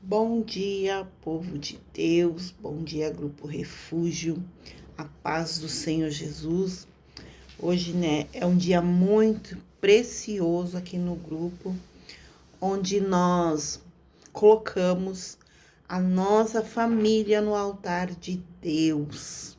Bom dia, povo de Deus, bom dia, Grupo Refúgio, a paz do Senhor Jesus. Hoje, é um dia muito precioso aqui no grupo, onde nós colocamos a nossa família no altar de Deus.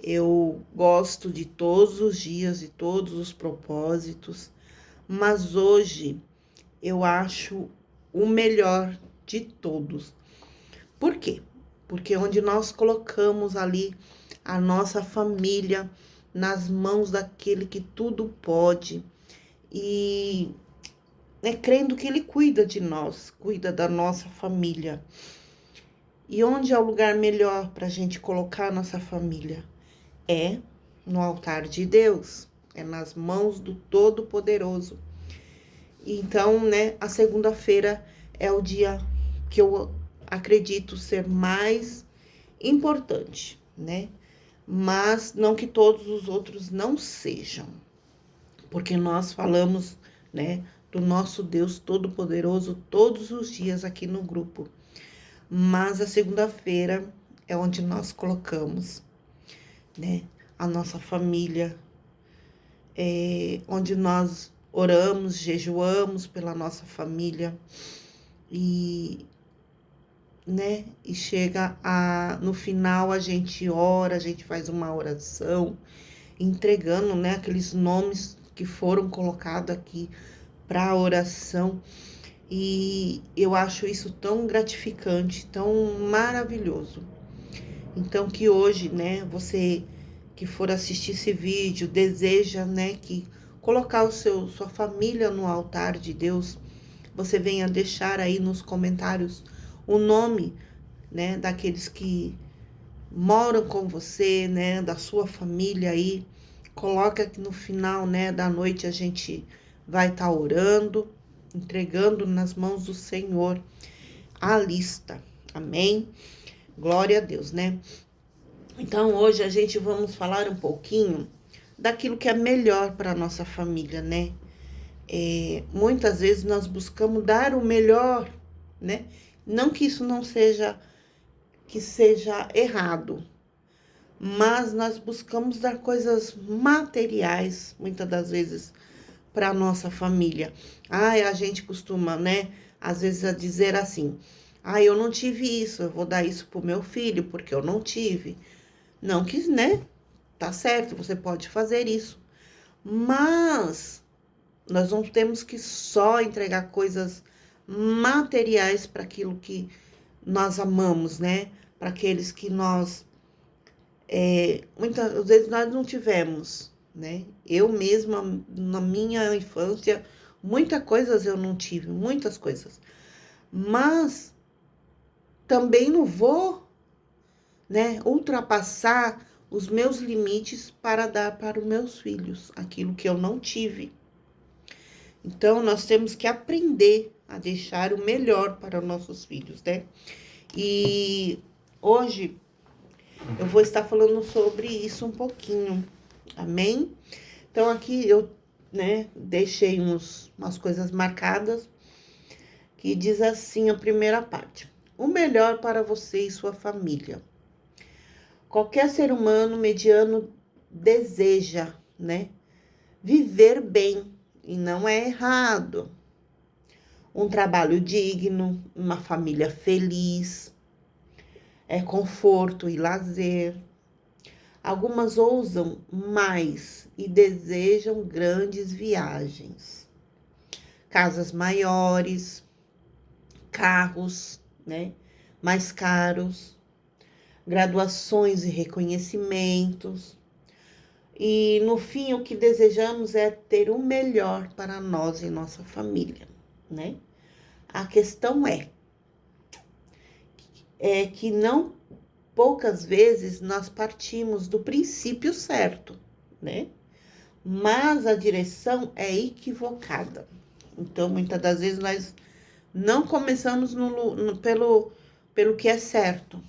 Eu gosto de todos os dias, de todos os propósitos, mas hoje eu acho o melhor de todos. Por quê? Porque onde nós colocamos ali a nossa família nas mãos daquele que tudo pode e crendo que ele cuida de nós, cuida da nossa família. E onde é o lugar melhor para a gente colocar a nossa família? É no altar de Deus, é nas mãos do Todo-Poderoso. Então, a segunda-feira é o dia que eu acredito ser mais importante, Mas não que todos os outros não sejam, porque nós falamos, do nosso Deus Todo-Poderoso todos os dias aqui no grupo. Mas a segunda-feira é onde nós colocamos, a nossa família, onde nós oramos, jejuamos pela nossa família e chega no final a gente ora, a gente faz uma oração, entregando, aqueles nomes que foram colocados aqui para oração. E eu acho isso tão gratificante, tão maravilhoso. Então que hoje, você que for assistir esse vídeo, deseja, que colocar sua família no altar de Deus, você venha deixar aí nos comentários o nome, daqueles que moram com você, da sua família aí. Coloca que no final, da noite a gente vai estar orando, entregando nas mãos do Senhor a lista. Amém? Glória a Deus, Então, hoje a gente vamos falar um pouquinho daquilo que é melhor para a nossa família, Muitas vezes nós buscamos dar o melhor, Não que isso não seja errado, mas nós buscamos dar coisas materiais, muitas das vezes, para a nossa família. A gente costuma, às vezes a dizer assim, eu não tive isso, eu vou dar isso pro meu filho, porque eu não tive. Não que, tá certo, você pode fazer isso. Mas nós não temos que só entregar coisas materiais para aquilo que nós amamos, Para aqueles que nós, muitas vezes nós não tivemos, Eu mesma, na minha infância, muitas coisas eu não tive, muitas coisas. Mas também não vou, ultrapassar os meus limites para dar para os meus filhos aquilo que eu não tive. Então, nós temos que aprender a deixar o melhor para os nossos filhos, E hoje eu vou estar falando sobre isso um pouquinho, amém? Então, aqui eu, deixei umas coisas marcadas, que diz assim a primeira parte: o melhor para você e sua família. Qualquer ser humano mediano deseja, viver bem, e não é errado. Um trabalho digno, uma família feliz, conforto e lazer. Algumas ousam mais e desejam grandes viagens, casas maiores, carros, mais caros, graduações e reconhecimentos. E no fim, o que desejamos é ter o melhor para nós e nossa família, A questão é que não poucas vezes nós partimos do princípio certo, Mas a direção é equivocada. Então, muitas das vezes nós não começamos pelo que é certo,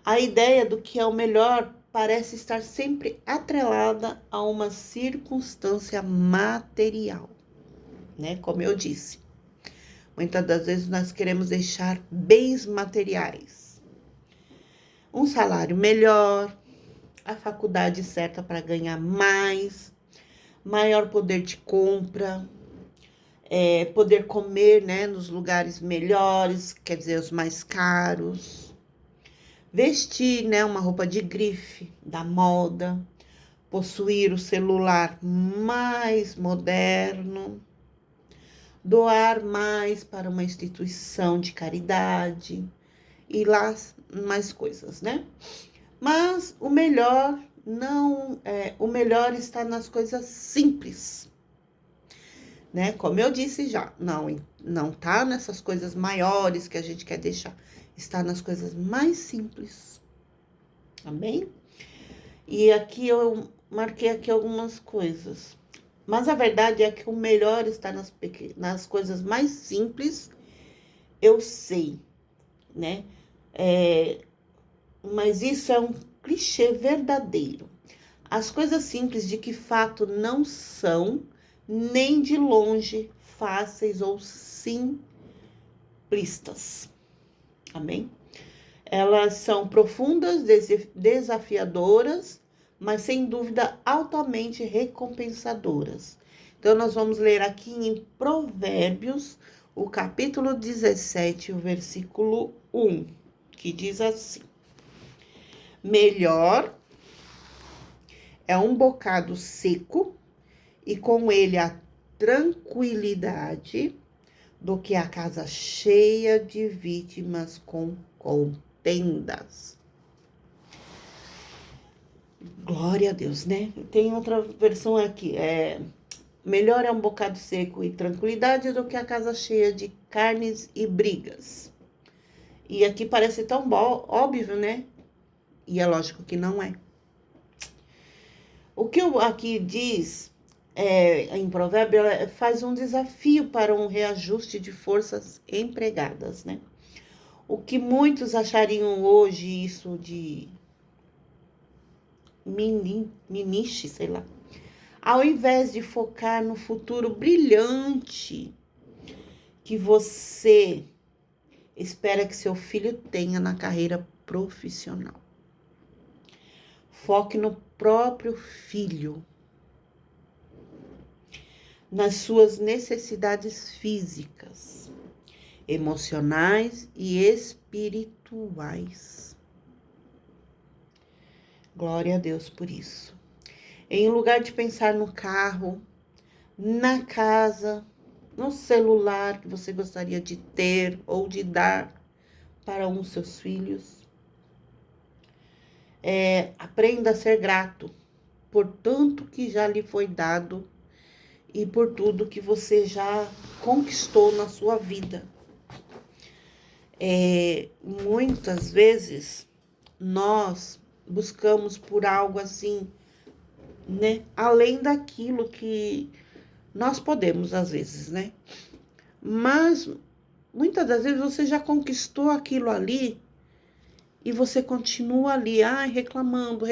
A ideia do que é o melhor parece estar sempre atrelada a uma circunstância material, como eu disse. Muitas das vezes nós queremos deixar bens materiais. Um salário melhor, a faculdade certa para ganhar mais, maior poder de compra, poder comer, né, nos lugares melhores, quer dizer, os mais caros. Vestir, né, uma roupa de grife, da moda. Possuir o celular mais moderno. Doar mais para uma instituição de caridade. E lá mais coisas, né? Mas o melhor o melhor está nas coisas simples, né? Como eu disse já, não tá nessas coisas maiores que a gente quer deixar, está nas coisas mais simples. Amém? E aqui eu marquei aqui algumas coisas. Mas a verdade é que o melhor está nas coisas mais simples, eu sei, né? Mas isso é um clichê verdadeiro. As coisas simples de que fato não são nem de longe fáceis ou simplistas. Amém? Elas são profundas, desafiadoras, mas sem dúvida altamente recompensadoras. Então, nós vamos ler aqui em Provérbios, o capítulo 17, o versículo 1, que diz assim: melhor é um bocado seco e com ele a tranquilidade do que a casa cheia de vítimas com contendas. Glória a Deus, né? Tem outra versão aqui, melhor é um bocado seco e tranquilidade do que a casa cheia de carnes e brigas. E aqui parece tão óbvio, né? E é lógico que não é. O que aqui diz em Provérbio, faz um desafio para um reajuste de forças empregadas, né? O que muitos achariam hoje isso de miniche, sei lá. Ao invés de focar no futuro brilhante que você espera que seu filho tenha na carreira profissional. Foque no próprio filho, nas suas necessidades físicas, emocionais e espirituais. Glória a Deus por isso. Em lugar de pensar no carro, na casa, no celular que você gostaria de ter ou de dar para um dos seus filhos, aprenda a ser grato por tanto que já lhe foi dado e por tudo que você já conquistou na sua vida. Muitas vezes nós buscamos por algo assim, né? Além daquilo que nós podemos, às vezes, né? Mas muitas das vezes você já conquistou aquilo ali e você continua ali, reclamando.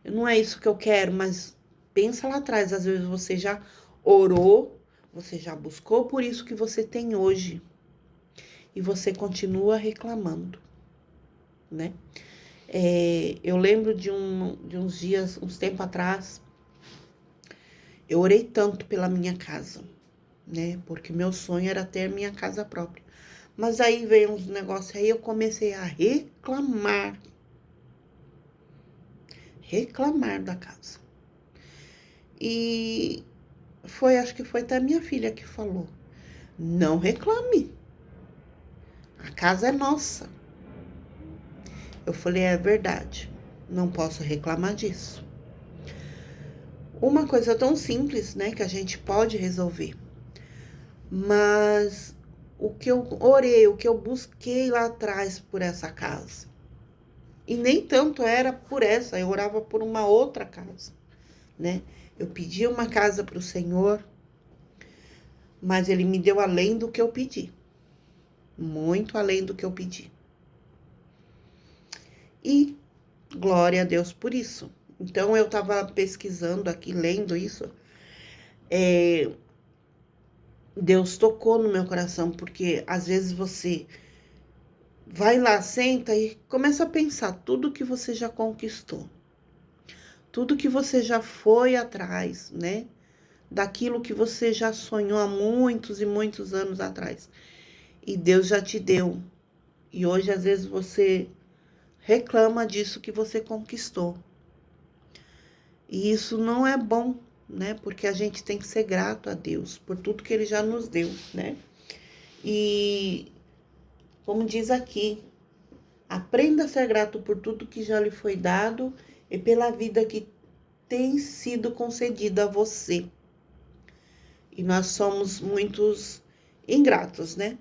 Não é isso que eu quero, mas pensa lá atrás, às vezes você já orou, você já buscou por isso que você tem hoje. E você continua reclamando, né? Eu lembro de uns dias, uns tempos atrás, eu orei tanto pela minha casa, né? Porque meu sonho era ter minha casa própria. Mas aí veio uns negócios aí, eu comecei a reclamar da casa. E acho que foi até minha filha que falou: não reclame, a casa é nossa. Eu falei: é verdade, não posso reclamar disso. Uma coisa tão simples, né, que a gente pode resolver. Mas o que eu orei, o que eu busquei lá atrás por essa casa. E nem tanto era por essa, eu orava por uma outra casa, né? Eu pedi uma casa para o Senhor, mas Ele me deu além do que eu pedi. Muito além do que eu pedi. E glória a Deus por isso. Então, eu estava pesquisando aqui, lendo isso. Deus tocou no meu coração, porque às vezes você vai lá, senta e começa a pensar tudo que você já conquistou, tudo que você já foi atrás, né? Daquilo que você já sonhou há muitos e muitos anos atrás. E Deus já te deu. E hoje, às vezes, você reclama disso que você conquistou. E isso não é bom, né? Porque a gente tem que ser grato a Deus por tudo que Ele já nos deu, né? E, como diz aqui, aprenda a ser grato por tudo que já lhe foi dado e pela vida que tem sido concedida a você. E nós somos muitos ingratos, né?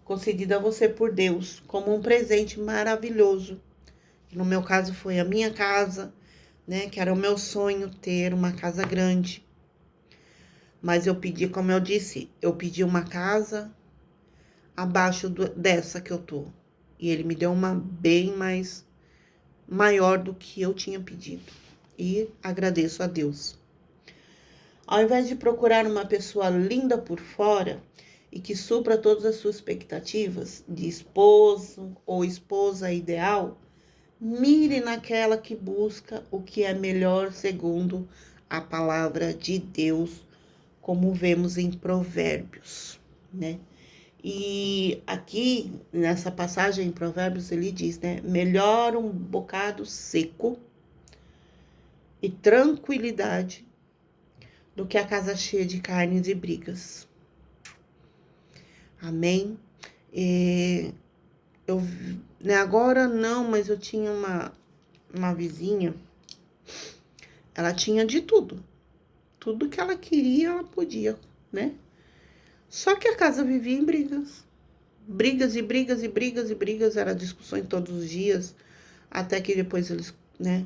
Concedida a você por Deus, como um presente maravilhoso. No meu caso foi a minha casa, né? Que era o meu sonho ter uma casa grande. Mas eu pedi, como eu disse, eu pedi uma casa abaixo dessa que eu tô. E ele me deu uma bem mais maior do que eu tinha pedido. E agradeço a Deus. Ao invés de procurar uma pessoa linda por fora e que supra todas as suas expectativas de esposo ou esposa ideal, mire naquela que busca o que é melhor segundo a palavra de Deus, como vemos em Provérbios, né? E aqui, nessa passagem em Provérbios, ele diz, né? Melhor um bocado seco e tranquilidade do que a casa cheia de carnes e brigas. Amém? E eu, né, agora não, mas eu tinha uma vizinha, ela tinha de tudo. Tudo que ela queria, ela podia, né? Só que a casa vivia em brigas. Brigas e brigas e brigas e brigas, era discussões todos os dias, até que depois eles, né,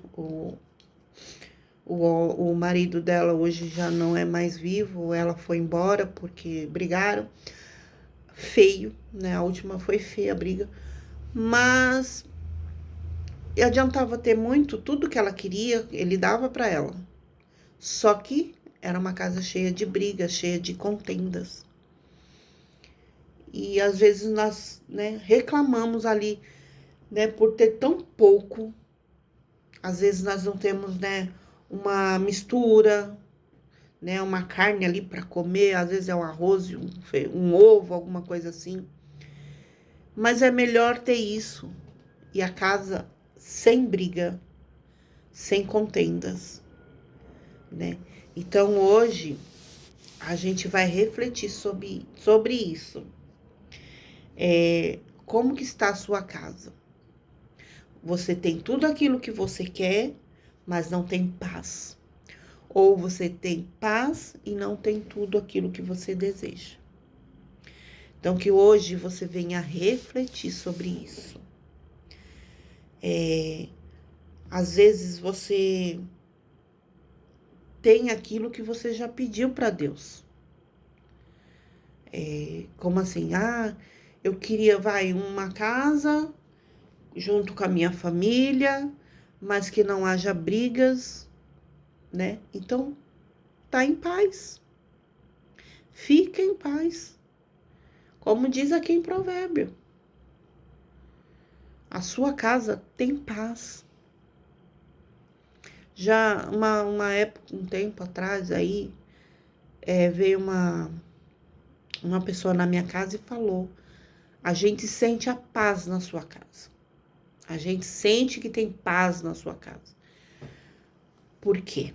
o marido dela hoje já não é mais vivo, ela foi embora porque brigaram. Feio, né? A última foi feia a briga, mas adiantava ter muito, tudo que ela queria, ele dava para ela. Só que era uma casa cheia de brigas, cheia de contendas. E às vezes nós, né, reclamamos ali, né, por ter tão pouco. Às vezes nós não temos, né, uma mistura, né, uma carne ali para comer, às vezes é um arroz, um ovo, alguma coisa assim. Mas é melhor ter isso e a casa sem briga, sem contendas, né? Então hoje a gente vai refletir sobre isso. Como que está a sua casa? Você tem tudo aquilo que você quer, mas não tem paz. Ou você tem paz e não tem tudo aquilo que você deseja. Então que hoje você venha refletir sobre isso. Às vezes você tem aquilo que você já pediu para Deus. Como assim? Eu queria, uma casa junto com a minha família, mas que não haja brigas, né? Então, tá em paz. Fica em paz. Como diz aqui em Provérbio. A sua casa tem paz. Já uma época, um tempo atrás aí, veio uma pessoa na minha casa e falou: a gente sente a paz na sua casa. A gente sente que tem paz na sua casa. Por quê?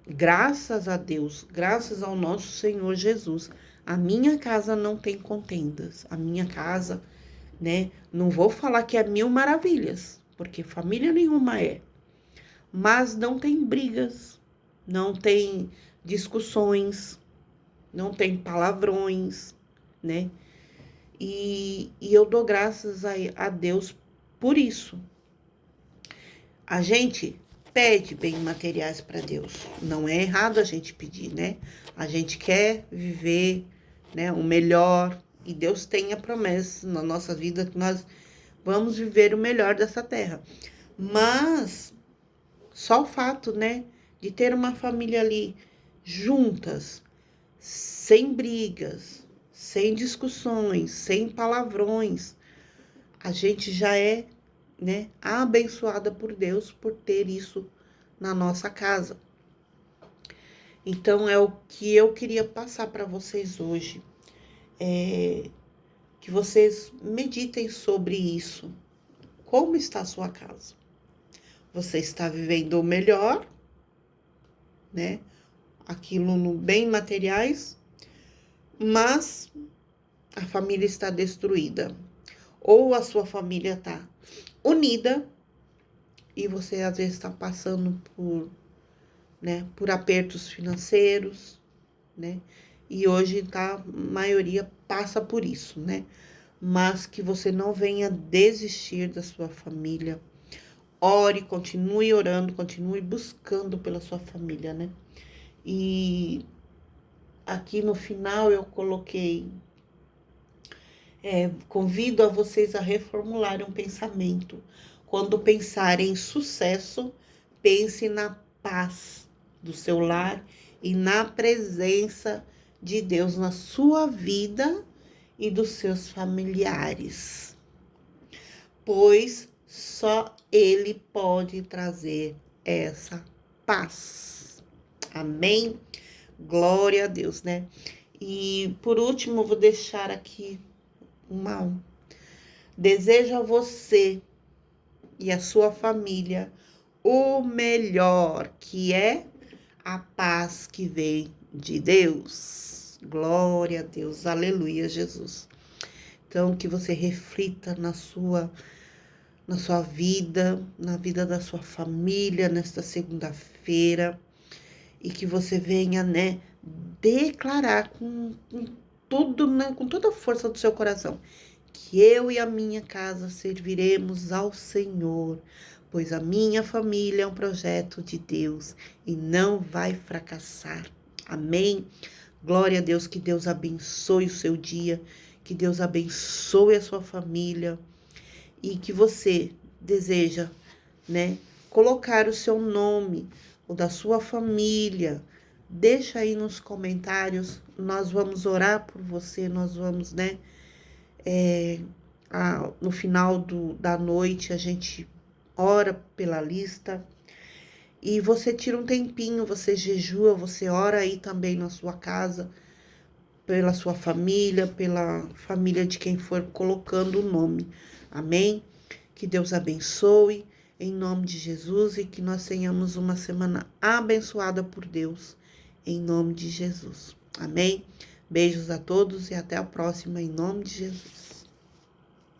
Graças a Deus, graças ao nosso Senhor Jesus, a minha casa não tem contendas. A minha casa, né? Não vou falar que é mil maravilhas, porque família nenhuma é. Mas não tem brigas, não tem discussões, não tem palavrões, né? E eu dou graças a Deus por isso. A gente pede bem materiais para Deus. Não é errado a gente pedir, né? A gente quer viver, né, o melhor. E Deus tem a promessa na nossa vida que nós vamos viver o melhor dessa terra. Mas só o fato, né, de ter uma família ali juntas, sem brigas, sem discussões, sem palavrões, a gente já é, né, abençoada por Deus por ter isso na nossa casa. Então, é o que eu queria passar para vocês hoje. Que vocês meditem sobre isso. Como está a sua casa? Você está vivendo o melhor, né? Aquilo no bem materiais, mas a família está destruída. Ou a sua família está unida e você às vezes está passando por, né, por apertos financeiros, né? E hoje a maioria passa por isso, né? Mas que você não venha desistir da sua família. Ore, continue orando, continue buscando pela sua família, né? E aqui no final eu coloquei, convido a vocês a reformularem um pensamento. Quando pensarem em sucesso, pense na paz do seu lar e na presença de Deus na sua vida e dos seus familiares, pois só Ele pode trazer essa paz. Amém? Glória a Deus, né? E por último, vou deixar aqui desejo a você e a sua família o melhor, que é a paz que vem de Deus. Glória a Deus, aleluia, Jesus. Então, que você reflita na sua vida, na vida da sua família, nesta segunda-feira, e que você venha, né, declarar com tudo, né, com toda a força do seu coração, que eu e a minha casa serviremos ao Senhor, pois a minha família é um projeto de Deus e não vai fracassar. Amém? Glória a Deus, que Deus abençoe o seu dia, que Deus abençoe a sua família e que você deseja, né, colocar o seu nome, o da sua família, deixa aí nos comentários, nós vamos orar por você, nós vamos, né, no final da noite a gente ora pela lista e você tira um tempinho, você jejua, você ora aí também na sua casa, pela sua família, pela família de quem for colocando o nome. Amém? Que Deus abençoe em nome de Jesus e que nós tenhamos uma semana abençoada por Deus em nome de Jesus. Amém? Beijos a todos e até a próxima em nome de Jesus.